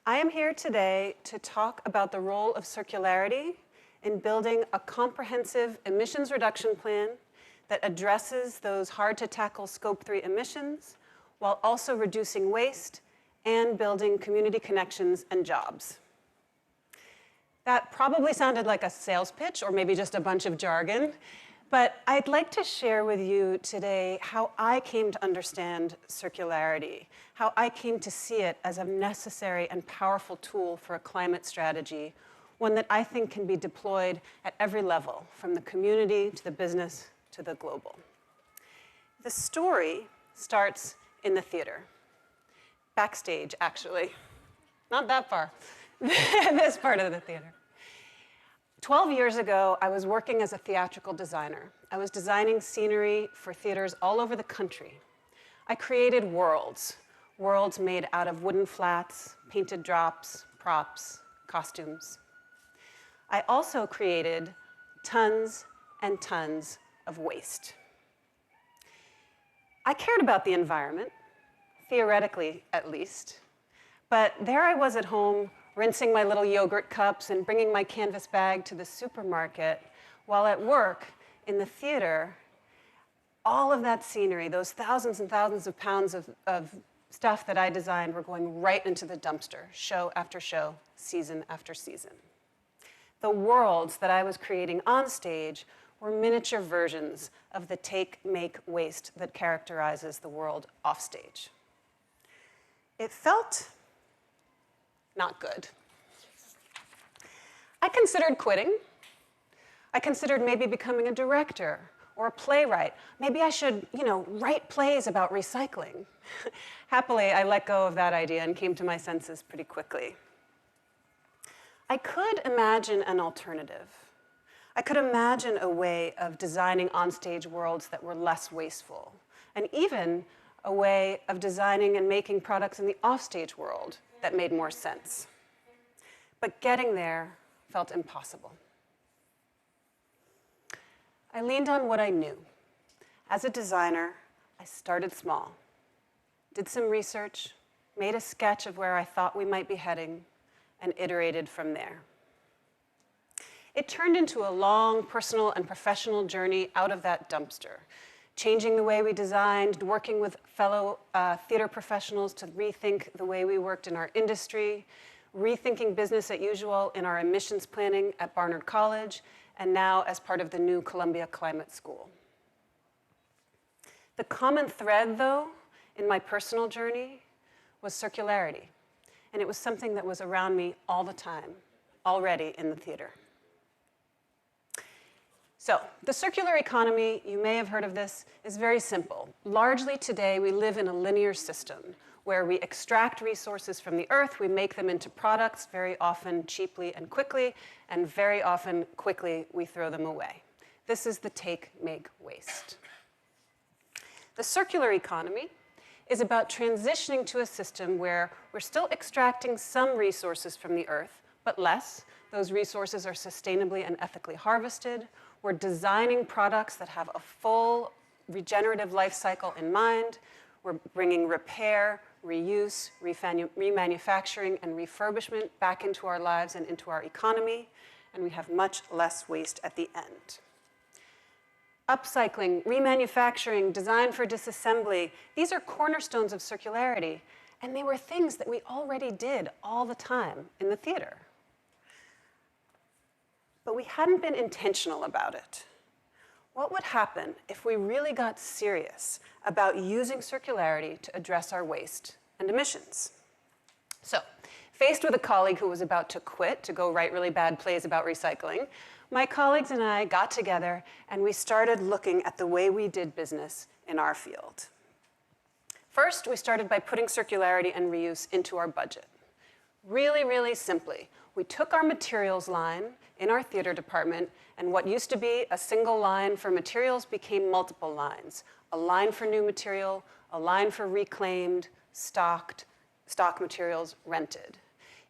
I am here today to talk about the role of circularity in building a comprehensive emissions reduction plan that addresses those hard-to-tackle Scope 3 emissions while also reducing waste and building community connections and jobs. That probably sounded like a sales pitch or maybe just a bunch of jargon, but I'd like to share with you today how I came to understand circularity, how I came to see it as a necessary and powerful tool for a climate strategy, one that I think can be deployed at every level, from the community to the business to the global. The story starts in the theater. Backstage, actually. Not that far. This part of the theater. 12 years ago, I was working as a theatrical designer. I was designing scenery for theaters all over the country. I created worlds made out of wooden flats, painted drops, props, costumes. I also created tons and tons of waste. I cared about the environment, theoretically at least, but there I was at home rinsing my little yogurt cups and bringing my canvas bag to the supermarket, while at work in the theater, all of that scenery, those thousands and thousands of pounds of stuff that I designed were going right into the dumpster, show after show, season after season. The worlds that I was creating on stage were miniature versions of the take, make, waste that characterizes the world offstage. It felt not good. I considered quitting. I considered maybe becoming a director or a playwright. Maybe I should, write plays about recycling. Happily, I let go of that idea and came to my senses pretty quickly. I could imagine an alternative. I could imagine a way of designing onstage worlds that were less wasteful, and even a way of designing and making products in the offstage world that made more sense. But getting there felt impossible. I leaned on what I knew. As a designer, I started small, did some research, made a sketch of where I thought we might be heading, and iterated from there. It turned into a long personal and professional journey out of that dumpster, changing the way we designed, working with fellow theater professionals to rethink the way we worked in our industry, rethinking business as usual in our emissions planning at Barnard College, and now as part of the new Columbia Climate School. The common thread, though, in my personal journey was circularity, and it was something that was around me all the time, already in the theater. So, the circular economy, you may have heard of this, is very simple. Largely today, we live in a linear system where we extract resources from the earth, we make them into products, very often cheaply and quickly, and very often quickly we throw them away. This is the take, make, waste. The circular economy is about transitioning to a system where we're still extracting some resources from the earth, but less. Those resources are sustainably and ethically harvested. We're designing products that have a full regenerative life cycle in mind. We're bringing repair, reuse, remanufacturing, and refurbishment back into our lives and into our economy, and we have much less waste at the end. Upcycling, remanufacturing, design for disassembly, these are cornerstones of circularity, and they were things that we already did all the time in the theater. But we hadn't been intentional about it. What would happen if we really got serious about using circularity to address our waste and emissions? So, faced with a colleague who was about to quit to go write really bad plays about recycling, my colleagues and I got together and we started looking at the way we did business in our field. First, we started by putting circularity and reuse into our budget. Really, really simply, we took our materials line in our theater department, and what used to be a single line for materials became multiple lines. A line for new material, a line for reclaimed, stock materials, rented.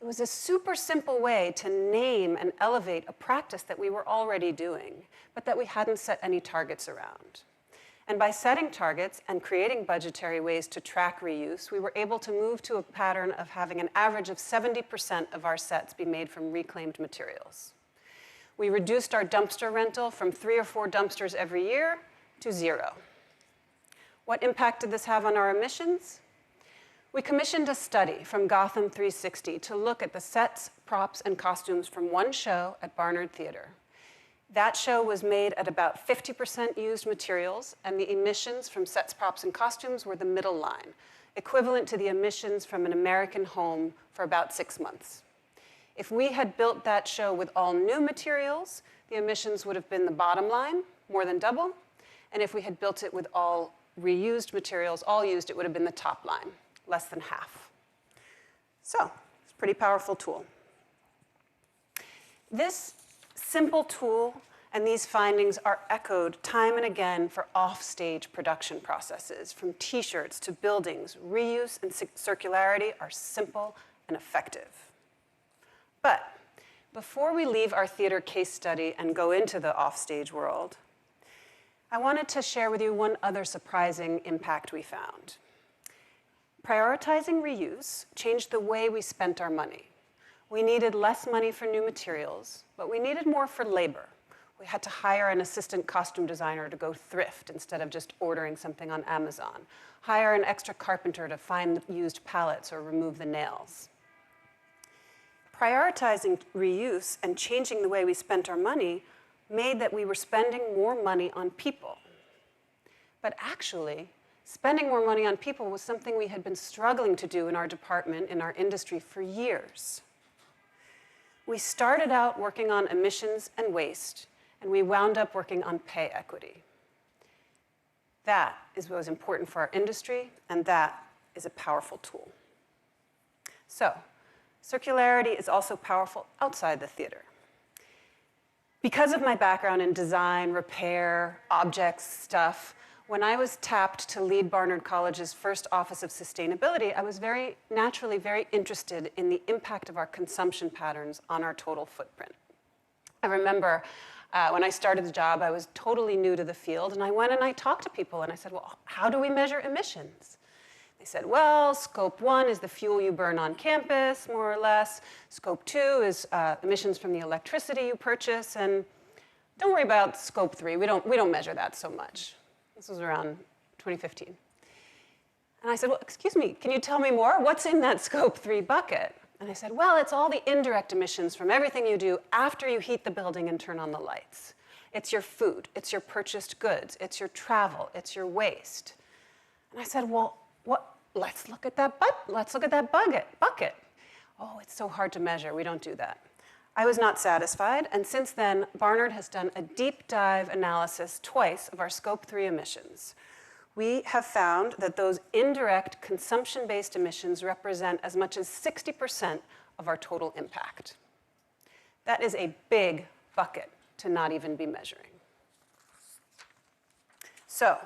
It was a super simple way to name and elevate a practice that we were already doing, but that we hadn't set any targets around. And by setting targets and creating budgetary ways to track reuse, we were able to move to a pattern of having an average of 70% of our sets be made from reclaimed materials. We reduced our dumpster rental from 3 or 4 dumpsters every year to 0. What impact did this have on our emissions? We commissioned a study from Gotham 360 to look at the sets, props, and costumes from one show at Barnard Theater. That show was made at about 50% used materials, and the emissions from sets, props, and costumes were the middle line, equivalent to the emissions from an American home for about 6 months. If we had built that show with all new materials, the emissions would have been the bottom line, more than double, and if we had built it with all reused materials, all used, it would have been the top line, less than half. So, it's a pretty powerful tool. This simple tool and these findings are echoed time and again for off-stage production processes. From t-shirts to buildings, reuse and circularity are simple and effective. But before we leave our theater case study and go into the off-stage world, I wanted to share with you one other surprising impact we found. Prioritizing reuse changed the way we spent our money. We needed less money for new materials, but we needed more for labor. We had to hire an assistant costume designer to go thrift instead of just ordering something on Amazon, hire an extra carpenter to find the used pallets or remove the nails. Prioritizing reuse and changing the way we spent our money made that we were spending more money on people. But actually, spending more money on people was something we had been struggling to do in our department, in our industry, for years. We started out working on emissions and waste, and we wound up working on pay equity. That is what was important for our industry, and that is a powerful tool. So, circularity is also powerful outside the theater. Because of my background in design, repair, objects, stuff, when I was tapped to lead Barnard College's first Office of Sustainability, I was naturally very interested in the impact of our consumption patterns on our total footprint. I remember when I started the job, I was totally new to the field, and I went and I talked to people, and I said, well, how do we measure emissions? They said, well, scope 1 is the fuel you burn on campus, more or less. Scope 2 is emissions from the electricity you purchase, and don't worry about scope 3. We don't measure that so much. This was around 2015. And I said, well, excuse me, can you tell me more? What's in that scope 3 bucket? And I said, well, it's all the indirect emissions from everything you do after you heat the building and turn on the lights. It's your food, it's your purchased goods, it's your travel, it's your waste. And I said, well, let's look at that bucket. Oh, it's so hard to measure. We don't do that. I was not satisfied, and since then, Barnard has done a deep dive analysis twice of our scope 3 emissions. We have found that those indirect consumption-based emissions represent as much as 60% of our total impact. That is a big bucket to not even be measuring. So,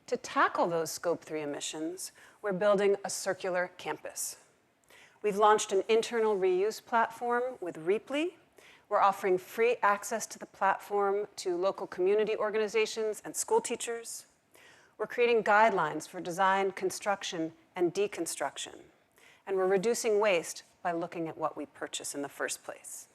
to tackle those scope 3 emissions, we're building a circular campus. We've launched an internal reuse platform with Reaply. We're offering free access to the platform to local community organizations and school teachers. We're creating guidelines for design, construction, and deconstruction. And we're reducing waste by looking at what we purchase in the first place.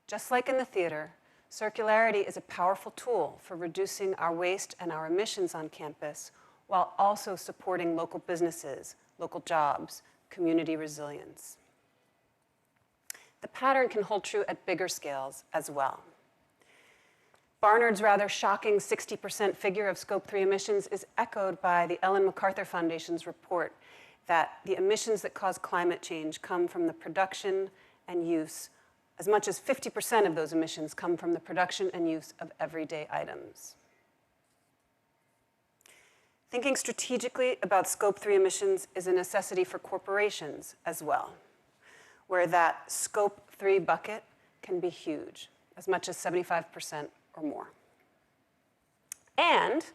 Just like in the theater, circularity is a powerful tool for reducing our waste and our emissions on campus, while also supporting local businesses, local jobs, community resilience. The pattern can hold true at bigger scales as well. Barnard's rather shocking 60% figure of scope 3 emissions is echoed by the Ellen MacArthur Foundation's report that the emissions that cause climate change come from the production and use. As much as 50% of those emissions come from the production and use of everyday items. Thinking strategically about scope 3 emissions is a necessity for corporations as well, where that scope 3 bucket can be huge, as much as 75% or more. And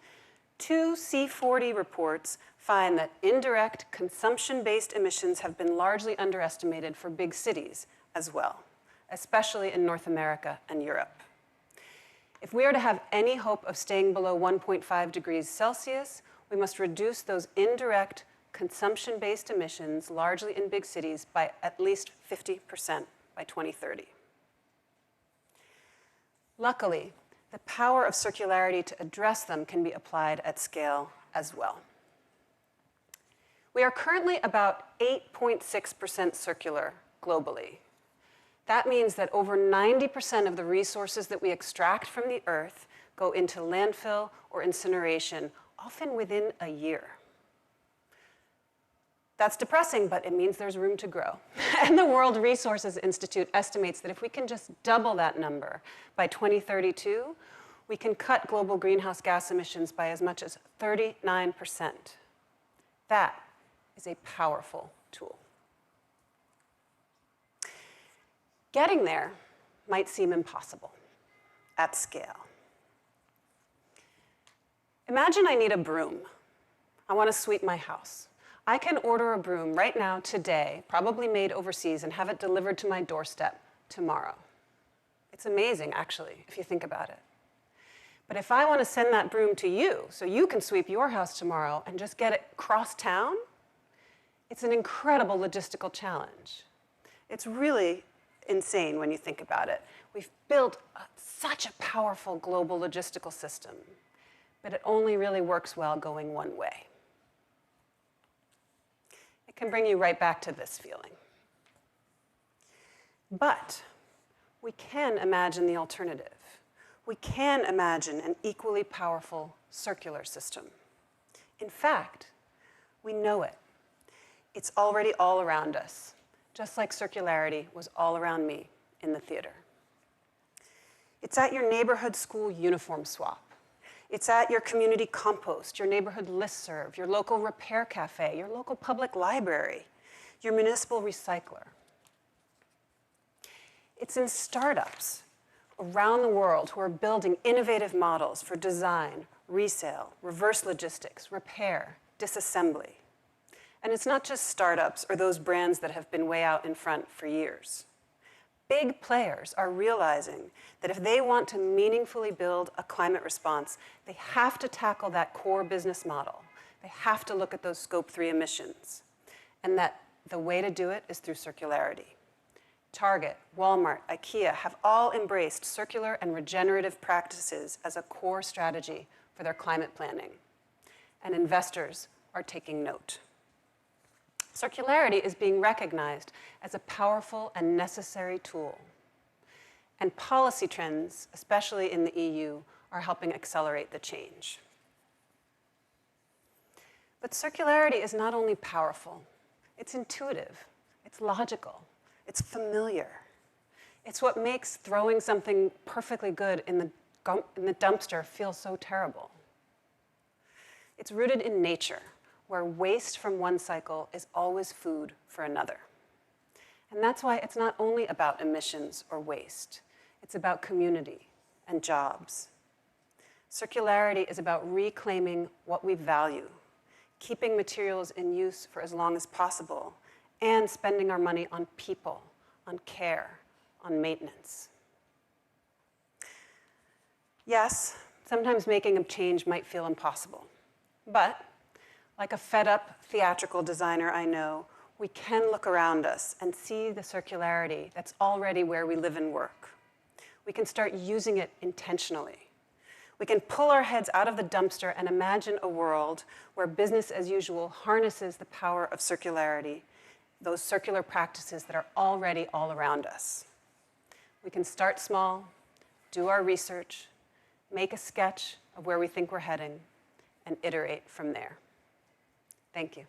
2 C40 reports find that indirect consumption-based emissions have been largely underestimated for big cities as well, especially in North America and Europe. If we are to have any hope of staying below 1.5 degrees Celsius, we must reduce those indirect consumption-based emissions, largely in big cities, by at least 50% by 2030. Luckily, the power of circularity to address them can be applied at scale as well. We are currently about 8.6% circular globally. That means that over 90% of the resources that we extract from the earth go into landfill or incineration, often within a year. That's depressing, but it means there's room to grow. And the World Resources Institute estimates that if we can just double that number by 2032, we can cut global greenhouse gas emissions by as much as 39%. That is a powerful tool. Getting there might seem impossible at scale. Imagine I need a broom. I want to sweep my house. I can order a broom right now, today, probably made overseas, and have it delivered to my doorstep tomorrow. It's amazing, actually, if you think about it. But if I want to send that broom to you so you can sweep your house tomorrow and just get it across town, it's an incredible logistical challenge. It's really insane when you think about it. We've built such a powerful global logistical system, but it only really works well going one way. It can bring you right back to this feeling. But we can imagine the alternative. We can imagine an equally powerful circular system. In fact, we know it. It's already all around us, just like circularity was all around me in the theater. It's at your neighborhood school uniform swap. It's at your community compost, your neighborhood listserv, your local repair cafe, your local public library, your municipal recycler. It's in startups around the world who are building innovative models for design, resale, reverse logistics, repair, disassembly. And it's not just startups or those brands that have been way out in front for years. Big players are realizing that if they want to meaningfully build a climate response, they have to tackle that core business model. They have to look at those Scope 3 emissions. And that the way to do it is through circularity. Target, Walmart, IKEA have all embraced circular and regenerative practices as a core strategy for their climate planning. And investors are taking note. Circularity is being recognized as a powerful and necessary tool. And policy trends, especially in the EU, are helping accelerate the change. But circularity is not only powerful, it's intuitive, it's logical, it's familiar. It's what makes throwing something perfectly good in the dumpster feel so terrible. It's rooted in nature, where waste from one cycle is always food for another. And that's why it's not only about emissions or waste. It's about community and jobs. Circularity is about reclaiming what we value, keeping materials in use for as long as possible, and spending our money on people, on care, on maintenance. Yes, sometimes making a change might feel impossible, but like a fed-up theatrical designer I know, we can look around us and see the circularity that's already where we live and work. We can start using it intentionally. We can pull our heads out of the dumpster and imagine a world where business as usual harnesses the power of circularity, those circular practices that are already all around us. We can start small, do our research, make a sketch of where we think we're heading, and iterate from there. Thank you.